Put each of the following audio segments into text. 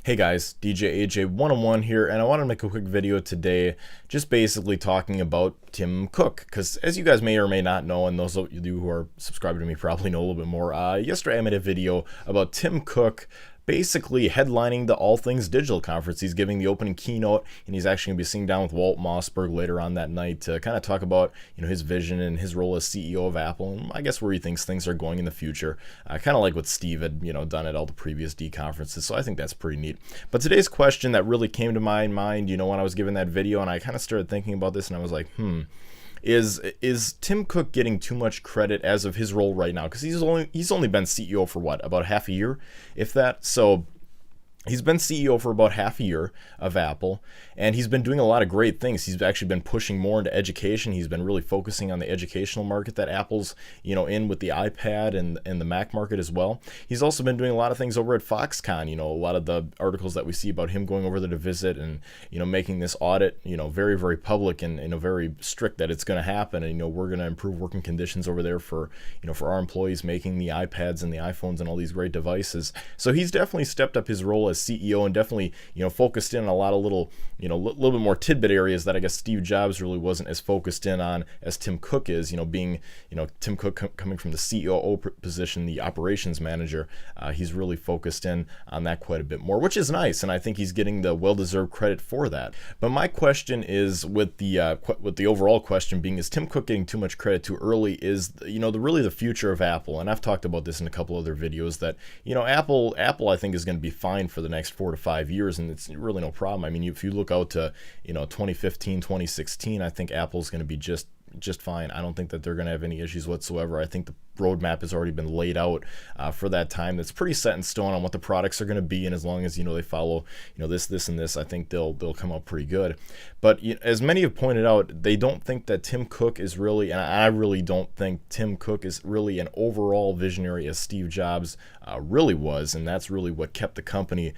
Hey guys, DJ AJ 101 here, and I want to make a quick video today just basically talking about Tim Cook, because as you guys may or may not know, and those of you who are subscribed to me probably know a little bit more, yesterday I made a video about Tim Cook basically headlining the All Things Digital conference. He's giving the opening keynote, and he's actually going to be sitting down with Walt Mossberg later on that night to kind of talk about his vision and his role as CEO of Apple, and I guess where he thinks things are going in the future. Kind of like what Steve had done at all the previous D conferences. So I think that's pretty neat. But today's question that really came to my mind, when I was giving that video, and I kind of started thinking about this, and I was like, is Tim Cook getting too much credit as of his role right now? Because he's only been CEO for what, about half a year, if that. So he's been CEO for about half a year of Apple, and he's been doing a lot of great things. He's actually been pushing more into education. He's been really focusing on the educational market that Apple's, in with the iPad and the Mac market as well. He's also been doing a lot of things over at Foxconn. A lot of the articles that we see about him going over there to visit and, making this audit, very, very public and, very strict that it's going to happen. And, we're going to improve working conditions over there for our employees making the iPads and the iPhones and all these great devices. So he's definitely stepped up his role as CEO and definitely focused in on a lot of little bit more tidbit areas that I guess Steve Jobs really wasn't as focused in on as Tim Cook is. Being Tim Cook coming from the COO position, the operations manager, he's really focused in on that quite a bit more, which is nice, and I think he's getting the well-deserved credit for that. But my question is, with the overall question being, is Tim Cook getting too much credit too early? Is really the future of Apple, and I've talked about this in a couple other videos, that Apple I think is going to be fine for the next 4 to 5 years, and it's really no problem. I mean, if you look out to 2015, 2016, I think Apple's going to be just fine. I don't think that they're going to have any issues whatsoever. I think the roadmap has already been laid out for that time. That's pretty set in stone on what the products are going to be, and as long as they follow this and this, I think they'll come out pretty good. But as many have pointed out, they don't think that Tim Cook is really, and I really don't think Tim Cook is really an overall visionary as Steve Jobs really was, and that's really what kept the company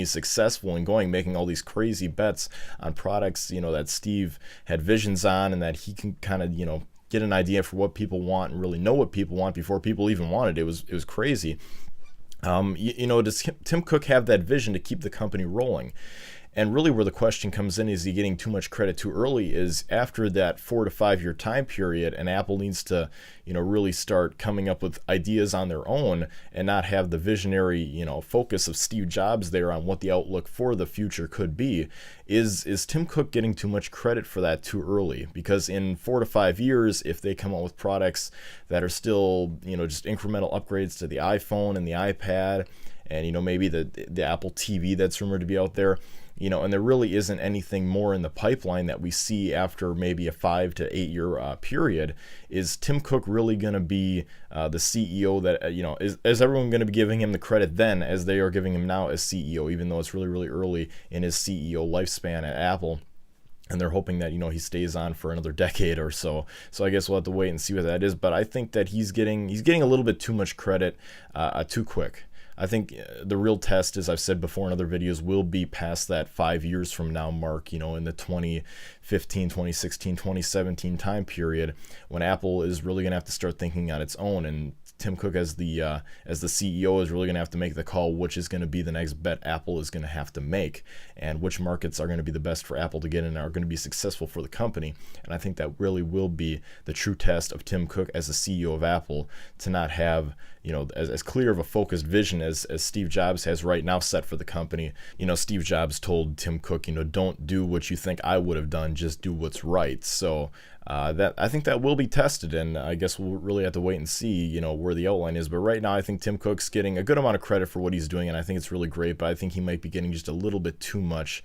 successful and going, making all these crazy bets on products that Steve had visions on, and that he can kind of get an idea for what people want and really know what people want before people even wanted it. It was crazy. Does Tim Cook have that vision to keep the company rolling? And really where the question comes in, is he getting too much credit too early, is after that 4 to 5 year time period, and Apple needs to really start coming up with ideas on their own and not have the visionary focus of Steve Jobs there on what the outlook for the future could be. Is Tim Cook getting too much credit for that too early? Because in 4 to 5 years, if they come out with products that are still just incremental upgrades to the iPhone and the iPad, and maybe the Apple TV that's rumored to be out there, and there really isn't anything more in the pipeline that we see after maybe a 5 to 8 year period, is Tim Cook really going to be the CEO that, is everyone going to be giving him the credit then as they are giving him now as CEO, even though it's really, really early in his CEO lifespan at Apple? And they're hoping that he stays on for another decade or so. So I guess we'll have to wait and see what that is. But I think that he's getting a little bit too much credit too quick. I think the real test, as I've said before in other videos, will be past that 5 years from now mark, in the 2015, 2016, 2017 time period, when Apple is really going to have to start thinking on its own, and Tim Cook as the CEO is really going to have to make the call, which is going to be the next bet Apple is going to have to make, and which markets are going to be the best for Apple to get in and are going to be successful for the company. And I think that really will be the true test of Tim Cook as the CEO of Apple, to not have as clear of a focused vision as Steve Jobs has right now set for the company. Steve Jobs told Tim Cook, don't do what you think I would have done, just do what's right. So that I think that will be tested, and I guess we'll really have to wait and see, where the outline is. But right now, I think Tim Cook's getting a good amount of credit for what he's doing, and I think it's really great. But I think he might be getting just a little bit too much,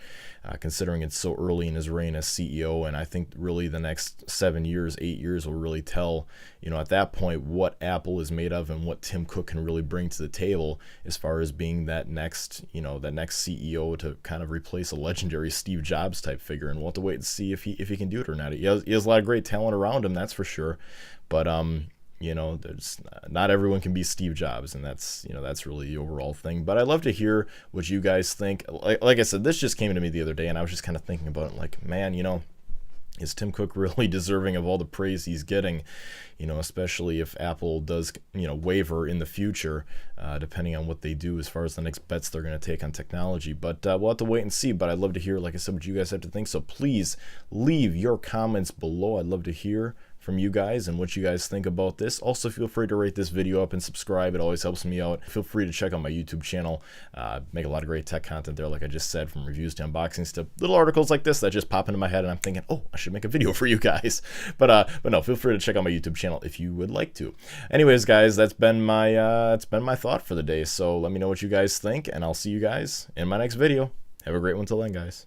considering it's so early in his reign as CEO. And I think really the next 7 years, 8 years will really tell, at that point, what Apple is made of and what Tim Cook can really bring to the table as far as being that next CEO to kind of replace a legendary Steve Jobs type figure. And we'll have to wait and see if he can do it or not. He has a lot of great talent around him, that's for sure. But there's not everyone can be Steve Jobs, and that's really the overall thing. But I'd love to hear what you guys think. Like I said, this just came to me the other day, and I was just kind of thinking about it, like, man, Is Tim Cook really deserving of all the praise he's getting? Especially if Apple does, waver in the future, depending on what they do as far as the next bets they're going to take on technology. But we'll have to wait and see. But I'd love to hear, like I said, what you guys have to think. So please leave your comments below. I'd love to hear from you guys and what you guys think about this. Also, feel free to rate this video up and subscribe. It always helps me out. Feel free to check out my YouTube channel. Make a lot of great tech content there, like I just said, from reviews to unboxings to little articles like this that just pop into my head, and I'm thinking, oh, I should make a video for you guys. But no, feel free to check out my YouTube channel if you would like to. Anyways, guys, that's been my thought for the day. So let me know what you guys think, and I'll see you guys in my next video. Have a great one till then, guys.